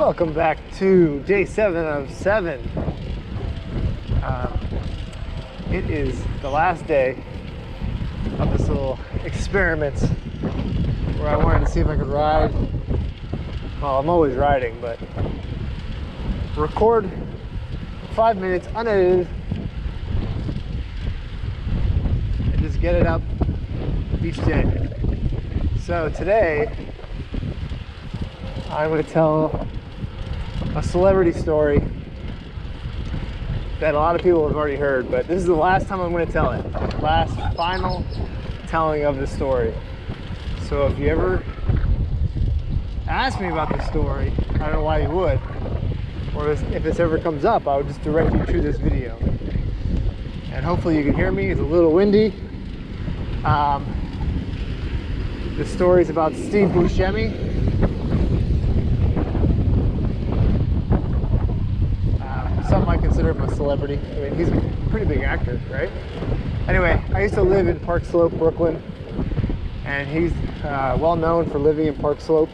Welcome back to day 7 of 7. It is the last day of this little experiment where I wanted to see if I could ride. Well, I'm always riding, but record 5 minutes unedited and just get it up each day. So today I'm going to tell a celebrity story that a lot of people have already heard, but this is the last time I'm going to tell it. Last, final telling of the story. So if you ever ask me about the story, I don't know why you would, or if this ever comes up, I would just direct you to this video. And hopefully you can hear me. It's a little windy. The story is about Steve Buscemi. Some might consider him a celebrity. I mean, he's a pretty big actor, right? Anyway, I used to live in Park Slope, Brooklyn, and he's well known for living in Park Slope.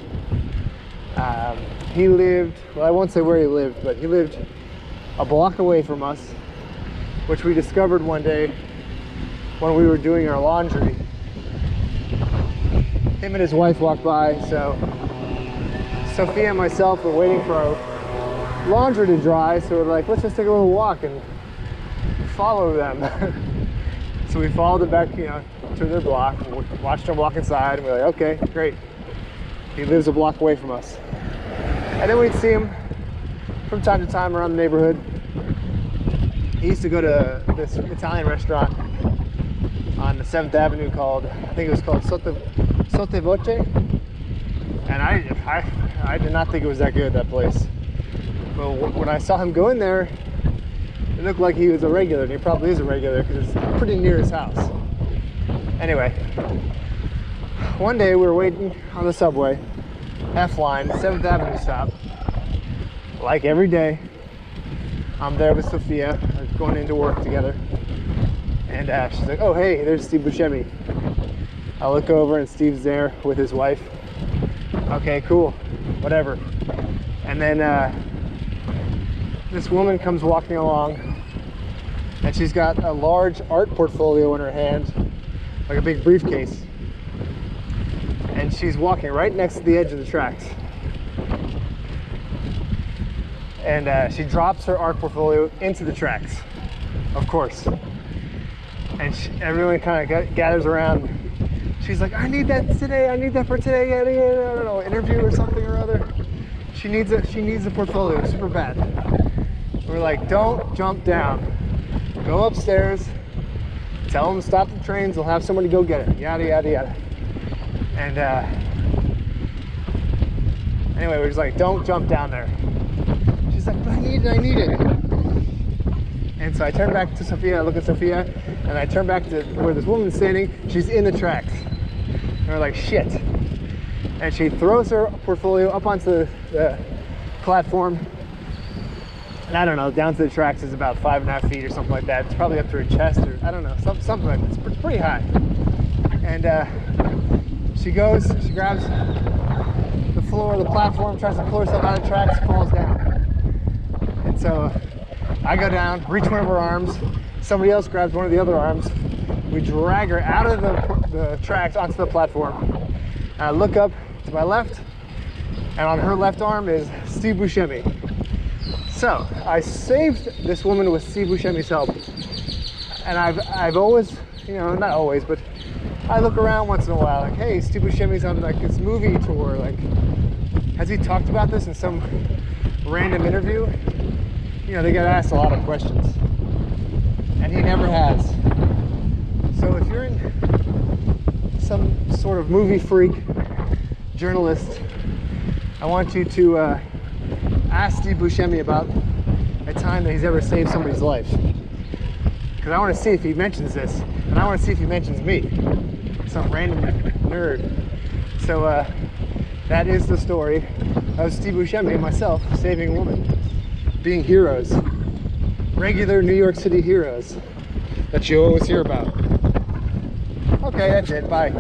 He lived, well, I won't say where he lived, but he lived a block away from us, which we discovered one day when we were doing our laundry. Him and his wife walked by, so Sophia and myself were waiting for our laundry to dry, so we're like, let's just take a little walk and follow them. So we followed them back, to their block, and watched them walk inside, and we're like, okay, great. He lives a block away from us. And then we'd see him from time to time around the neighborhood. He used to go to this Italian restaurant on the 7th Avenue called, I think it was called Sotto Voce. And I did not think it was that good, that place. But when I saw him go in there, it looked like he was a regular, and he probably is a regular because it's pretty near his house. Anyway, one day we were waiting on the subway, F line, 7th Avenue stop. Like every day, I'm there with Sophia, going into work together. And she's like, oh, hey, there's Steve Buscemi. I look over and Steve's there with his wife. Okay, cool, whatever. And then this woman comes walking along, and she's got a large art portfolio in her hand, like a big briefcase. And she's walking right next to the edge of the tracks. And she drops her art portfolio into the tracks, of course. And everyone kind of gathers around. She's like, I need that today, I need that for today, I don't know, interview or something or other. She needs a portfolio super bad. We're like, don't jump down. Go upstairs, tell them to stop the trains, they'll have somebody go get it, yada, yada, yada. And anyway, we're just like, don't jump down there. She's like, but I need it. And so I turn back to Sophia, I look at Sophia, and I turn back to where this woman's standing. She's in the tracks. And we're like, shit. And she throws her portfolio up onto the platform. And I don't know, down to the tracks is about 5.5 feet or something like that. It's probably up to her chest, or I don't know, something like that. It's pretty high. And she grabs the floor of the platform, tries to pull herself out of the tracks, falls down. And so I go down, reach one of her arms, somebody else grabs one of the other arms. We drag her out of the tracks onto the platform. And I look up to my left, and on her left arm is Steve Buscemi. So I saved this woman with Steve Buscemi's help. And I've always, not always, but I look around once in a while, like, hey, Steve Buscemi's on like this movie tour. Like, has he talked about this in some random interview? They get asked a lot of questions, and he never has. So if you're in some sort of movie freak journalist, I want you to ask Steve Buscemi about a time that he's ever saved somebody's life. Because I want to see if he mentions this, and I want to see if he mentions me, some random nerd. So that is the story of Steve Buscemi and myself saving a woman. Being heroes, regular New York City heroes that you always hear about. Okay, that's it, bye.